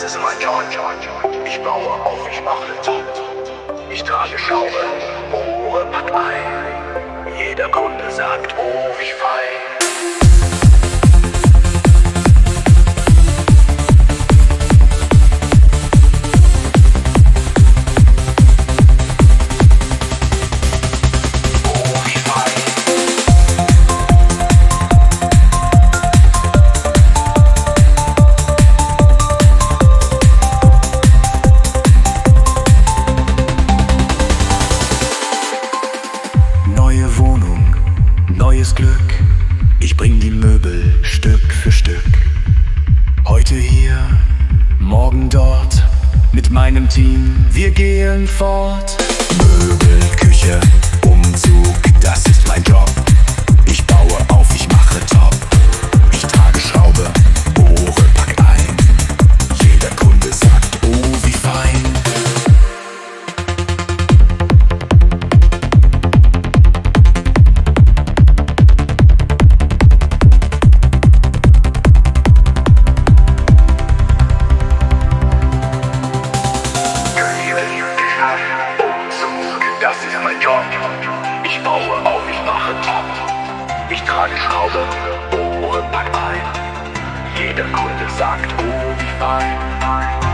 Das ist mein Job. Ich baue auf, ich mache top. Ich trage Schrauben, bohre, pack ein. Jeder Kunde sagt, oh, wie fein. Neue Wohnung, neues Glück. Ich bring die Möbel Stück für Stück. Heute hier, morgen dort. Mit meinem Team, wir gehen fort. Möbel, Küche, Umzug, das ist mein Job. Ich baue auf, ich mache top. Ich trage Schraube, bohre, pack ein. Jeder Kunde sagt, oh, wie fein. Das ist mein Job. Ich baue auf, ich mache top. Ich trage Schraube, bohre, pack ein. Jeder Kunde sagt, oh, wie fein.